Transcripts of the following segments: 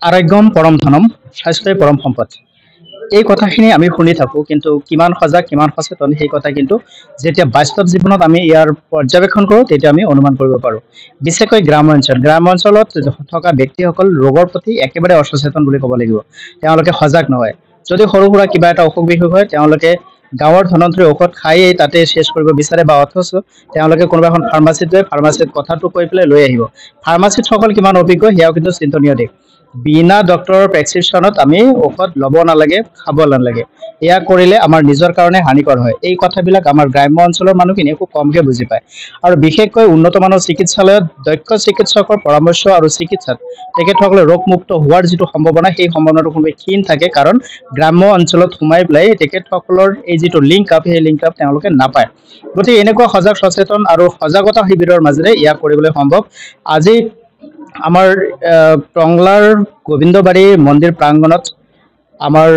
আৰোগ্যম পৰম ধনম, স্বাস্থ্যই পৰম সম্পদ। এই কথাখিনি আমি শুনি থাকোঁ, কিন্তু কিমান সজাগ কিমান সচেতন সেই কথা কিন্তু যেতিয়া বাস্তৱ জীৱনত আমি ইয়াৰ পৰ্যবেক্ষণ কৰোঁ তেতিয়া আমি অনুমান কৰিব পাৰোঁ। বিশেষকৈ গ্ৰাম্যাঞ্চলত থকা ব্যক্তিসকল ৰোগৰ প্ৰতি একেবাৰে অসচেতন বুলি ক'ব লাগিব। তেওঁলোকে সজাগ নহয়। যদি সৰু সুৰা কিবা এটা অসুখ বিসুখ হয় তেওঁলোকে গাঁৱৰ ধনন্তৰী ঔষধ খায়েই তাতে শেষ কৰিব বিচাৰে, বা অথচ তেওঁলোকে কোনোবা এখন ফাৰ্মাচীত গৈ ফাৰ্মাচীত কথাটো কৈ পেলাই লৈ আহিব। ফাৰ্মাচীতসকল কিমান অভিজ্ঞ সেয়াও কিন্তু চিন্তনীয় দিশ। বিনা ডক্টৰৰ প্ৰেছক্ৰিপশ্যনত আমি ঔষধ ল'ব নালাগে, খাব নালাগে। এয়া কৰিলে আমাৰ নিজৰ কাৰণে হানিকৰ হয়। এই কথাবিলাক আমাৰ গ্ৰাম্য অঞ্চলৰ মানুহখিনিয়ে খুব কমকৈ বুজি পায়। আৰু বিশেষকৈ উন্নত মানৰ চিকিৎসালয়ত দক্ষ চিকিৎসকৰ পৰামৰ্শ আৰু চিকিৎসাত তেখেতসকলে ৰোগমুক্ত হোৱাৰ যিটো সম্ভাৱনা সেই সম্ভাৱনাটো খুবেই ক্ষীণ থাকে, কাৰণ গ্ৰাম্য অঞ্চলত সোমাই পেলাই তেখেতসকলৰ এই যিটো লিংক আপ সেই লিংক আপ তেওঁলোকে নাপায়। গতিকে এনেকুৱা সজাগ সচেতন আৰু সজাগতা শিবিৰৰ মাজেৰে ইয়াক কৰিবলৈ সম্ভৱ। আজি আমাৰ টংলাৰ গোবিন্দবাৰী মন্দিৰ প্ৰাংগণত আমাৰ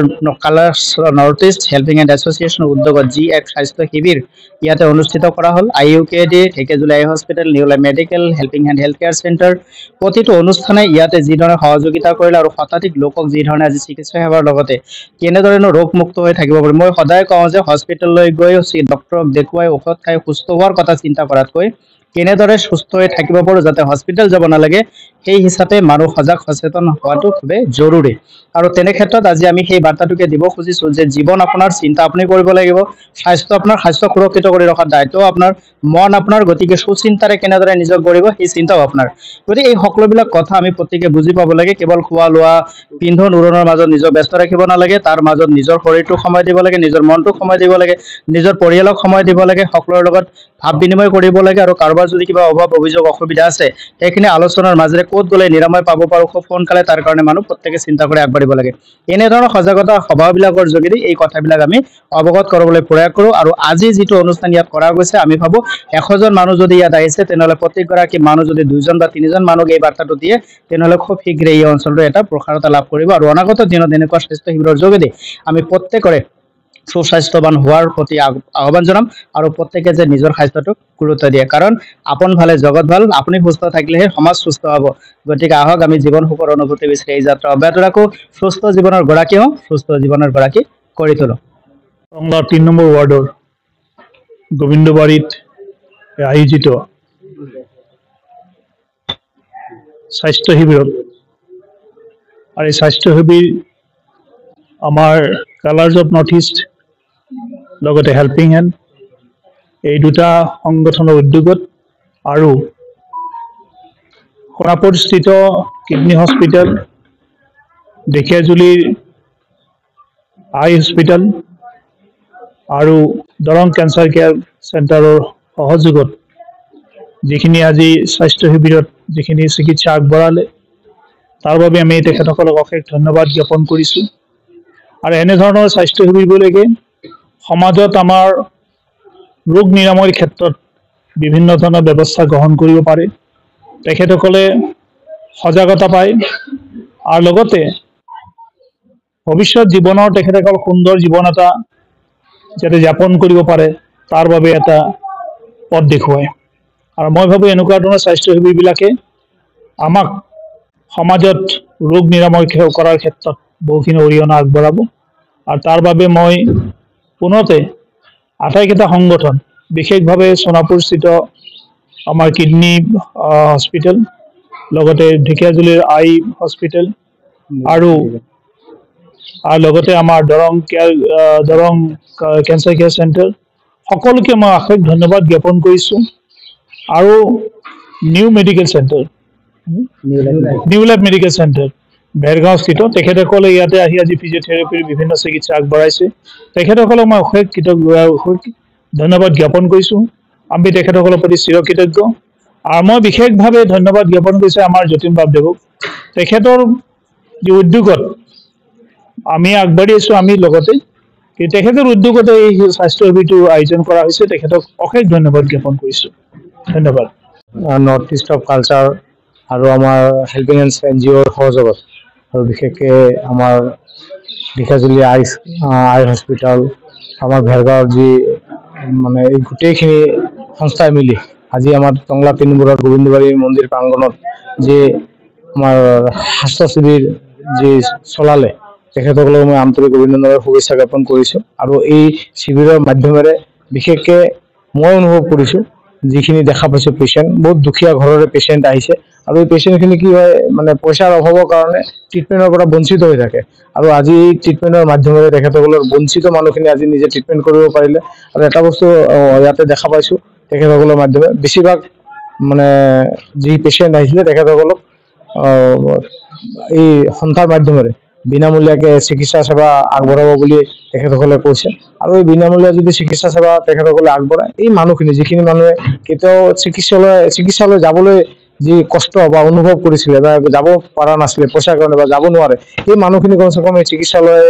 কালাৰ নৰ্থ ইষ্ট হেল্পিং এণ্ড এছ'চিয়েশ্যনৰ উদ্যোগত যি এক স্বাস্থ্য শিবিৰ ইয়াতে অনুষ্ঠিত কৰা হ'ল। IUKD, Dhekiajuli eye hospital, new life medical, helping hand health care centre, প্ৰতিটো অনুষ্ঠানে ইয়াতে যিধৰণে সহযোগিতা কৰিলে আৰু শতাধিক লোকক যিধৰণে আজি চিকিৎসা সেৱাৰ লগতে কেনেদৰেনো ৰোগমুক্ত হৈ থাকিব পাৰি। মই সদায় কওঁ যে হস্পিটেললৈ গৈ ডক্টৰক দেখুৱাই ঔষধ খাই সুস্থ হোৱাৰ কথা চিন্তা কৰাতকৈ কেনেদৰে সুস্থ হৈ থাকিব পাৰোঁ যাতে হস্পিটেল যাব নালাগে, সেই হিচাপে মানুহ সজাগ সচেতন হোৱাটো খুবেই জৰুৰী। আৰু তেনে ক্ষেত্ৰত আজি আমি সেই বাৰ্তাটোকে দিব খুজিছোঁ যে জীৱন আপোনাৰ, চিন্তা আপুনি কৰিব লাগিব। স্বাস্থ্য আপোনাৰ, স্বাস্থ্য সুৰক্ষিত কৰি ৰখাৰ দায়িত্বও আপোনাৰ, মন আপোনাৰ। গতিকে সুচিন্তাৰে কেনেদৰে নিজক গঢ়িব সেই চিন্তাও আপোনাৰ। গতিকে এই সকলোবিলাক কথা আমি প্ৰত্যেকে বুজি পাব লাগে। কেৱল খোৱা লোৱা পিন্ধন উৰণৰ মাজত নিজক ব্যস্ত ৰাখিব নালাগে, তাৰ মাজত নিজৰ শৰীৰটোক সময় দিব লাগে, নিজৰ মনটোক সময় দিব লাগে, নিজৰ পৰিয়ালক সময় দিব লাগে, সকলোৰে লগত ভাৱ বিনিময় কৰিব লাগে। আৰু কাৰোবাৰ যদি কিবা অভাৱ অভিযোগ অসুবিধা আছে সেইখিনি আলোচনাৰ মাজেৰে ক'ত গ'লে নিৰাময় পাব পাৰোঁ খুব সোনকালে, তাৰ কাৰণে মানুহ প্ৰত্যেকে চিন্তা কৰি আগবাঢ়িব লাগে। এনেধৰণৰ সজাগতা সভাবিলাকৰ যোগেদি এই কথাবিলাক আমি অৱগত কৰাবলৈ প্ৰয়াস কৰোঁ। আৰু আজি যিটো অনুষ্ঠান ইয়াত কৰা গৈছে, আমি ভাবোঁ 100জন মানুহ যদি ইয়াত আহিছে তেনেহ'লে প্ৰত্যেকগৰাকী মানুহ যদি 2জন বা 3জন মানুহক এই বাৰ্তাটো দিয়ে তেনেহ'লে খুব শীঘ্ৰেই এই অঞ্চলটো এটা প্ৰসাৰতা লাভ কৰিব। আৰু অনাগত দিনত এনেকুৱা স্বাস্থ্য শিবিৰৰ যোগেদি আমি প্ৰত্যেকৰে সুস্বাস্থ্যৱান হোৱাৰ প্ৰতি আহ্বান জনাম আৰু প্ৰত্যেকে যে নিজৰ স্বাস্থ্যটোক গুৰুত্ব দিয়ে, কাৰণ আপোন ভালে জগত ভাল। আপুনি সুস্থ থাকিলেহে সমাজ সুস্থ হ'ব। গতিকে আহক আমি জীৱন সুখৰ অনুভূতি বিচাৰি এই যাত্ৰা অব্যাহত ৰাখোঁ। সুস্থ জীৱনৰ গৰাকী হওঁ, সুস্থ জীৱনৰ গৰাকী কৰি তোলোঁ। টংলা 3 নম্বৰ ৱাৰ্ডৰ গোবিন্দবাৰীত আয়োজিত স্বাস্থ্য শিবিৰত, আৰু এই স্বাস্থ্য শিবিৰ আমাৰ কালাৰ্ছ অফ নৰ্থ ইষ্ট লগতে হেল্পিং হেণ্ড এই দুটা সংগঠনৰ উদ্যোগত আৰু সোণাপুৰস্থিত কিডনী হস্পিটেল, ঢেকীয়াজুলিৰ আই হস্পিটেল আৰু দৰং কেঞ্চাৰ কেয়াৰ চেণ্টাৰৰ সহযোগত যিখিনি আজি স্বাস্থ্য শিবিৰত যিখিনি চিকিৎসা আগবঢ়ালে তাৰ বাবে আমি তেখেতসকলক অশেষ ধন্যবাদ জ্ঞাপন কৰিছোঁ। আৰু এনেধৰণৰ স্বাস্থ্য শিবিৰবিলাকে সমাজত আমাৰ ৰোগ নিৰাময়ৰ ক্ষেত্ৰত বিভিন্ন ধৰণৰ ব্যৱস্থা গ্ৰহণ কৰিব পাৰে। তেখেতসকলে সজাগতা পায় আৰু লগতে ভৱিষ্যত জীৱনৰ তেখেতসকল সুন্দৰ জীৱন এটা যাতে যাপন কৰিব পাৰে তাৰ বাবে এটা পথ দেখুৱায়। আৰু মই ভাবোঁ এনেকুৱা ধৰণৰ স্বাস্থ্য শিবিৰবিলাকে আমাক সমাজত ৰোগ নিৰাময় কৰাৰ ক্ষেত্ৰত বহুখিনি অৰিহণা আগবঢ়াব। আৰু তাৰ বাবে মই পুনতে আটাইকেইটা সংগঠন, বিশেষভাৱে সোণাপুৰস্থিত আমাৰ কিডনী হস্পিটেল, লগতে ঢেকীয়াজুলিৰ আই হস্পিটেল আৰু লগতে আমাৰ দৰং কেঞ্চাৰ কেয়াৰ চেণ্টাৰ, সকলোকে মই অশেষ ধন্যবাদ জ্ঞাপন কৰিছোঁ। আৰু new life medical centre Bhergaon স্থিত, তেখেতসকলে ইয়াতে আহি আজি ফিজিঅ'থেৰাপিৰ বিভিন্ন চিকিৎসা আগবঢ়াইছে। তেখেতসকলক মই অশেষ ধন্যবাদ জ্ঞাপন কৰিছোঁ। আমি তেখেতসকলৰ প্ৰতি চিৰকৃতজ্ঞ। আৰু মই বিশেষভাৱে ধন্যবাদ জ্ঞাপন কৰিছোঁ আমাৰ যতীন বাবদেৱক। তেখেতৰ যি উদ্যোগত আমি আগবাঢ়ি আছোঁ, আমি লগতে তেখেতৰ উদ্যোগতে এই স্বাস্থ্য শিবিৰটো আয়োজন কৰা হৈছে। তেখেতক অশেষ ধন্যবাদ জ্ঞাপন কৰিছোঁ। ধন্যবাদ। নৰ্থ ইষ্ট অফ কালচাৰ আৰু আমাৰ হেল্পিং হেণ্ডছ NGOৰ সহযোগত, আৰু বিশেষকৈ আমাৰ ঢেকীয়াজুলি আই হস্পিটেল, আমাৰ ভেৰগাঁৱৰ যি মানে এই গোটেইখিনি সংস্থাই মিলি আজি আমাৰ টংলা 3 নম্বৰৰ গোবিন্দবাৰী মন্দিৰ প্ৰাংগণত যি আমাৰ স্বাস্থ্য শিবিৰ যি চলালে তেখেতসকলক মই আন্তৰিক অভিনন্দনৰ শুভেচ্ছা জ্ঞাপন কৰিছোঁ। আৰু এই শিবিৰৰ মাধ্যমেৰে বিশেষকৈ মই অনুভৱ কৰিছোঁ, যিখিনি দেখা পাইছোঁ পেচেণ্ট, বহুত দুখীয়া ঘৰৰে পেচেণ্ট আহিছে আৰু এই পেচেণ্টখিনি কি হয় মানে পইচাৰ অভাৱৰ কাৰণে ট্ৰিটমেণ্টৰ পৰা বঞ্চিত হৈ থাকে। আৰু আজি এই ট্ৰিটমেণ্টৰ মাধ্যমেৰে তেখেতসকলৰ বঞ্চিত মানুহখিনি আজি নিজে ট্ৰিটমেণ্ট কৰিব পাৰিলে। আৰু এটা বস্তু ইয়াতে দেখা পাইছোঁ তেখেতসকলৰ মাধ্যমে বেছিভাগ মানে যি পেচেণ্ট আহিছিলে তেখেতসকলক এই সন্থাৰ মাধ্যমেৰে বিনামূলীয়াকৈ চিকিৎসা সেৱা আগবঢ়াব বুলি তেখেতসকলে কৈছে। আৰু এই বিনামূলীয়া যদি চিকিৎসা সেৱা তেখেতসকলে আগবঢ়ায়, এই মানুহখিনি যিখিনি মানুহে কেতিয়াও চিকিৎসালয় যাবলৈ যি কষ্ট বা অনুভৱ কৰিছিলে বা যাব পৰা নাছিলে পইচাৰ কাৰণে বা যাব নোৱাৰে, সেই মানুহখিনি কমচে কম এই চিকিৎসালয়ে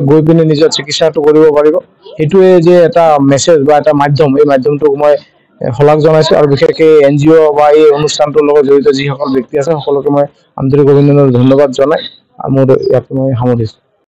গৈ পিনে নিজৰ চিকিৎসাটো কৰিব পাৰিব। সেইটোৱে যে এটা মেছেজ বা এটা মাধ্যম, এই মাধ্যমটোক মই শলাগ জনাইছোঁ। আৰু বিশেষকৈ NGO বা এই অনুষ্ঠানটোৰ লগত জড়িত যিসকল ব্যক্তি আছে সকলোকে মই আন্তৰিক অভিনন্দন ধন্যবাদ জনাই মোৰ ইয়াত মই সামৰিছোঁ।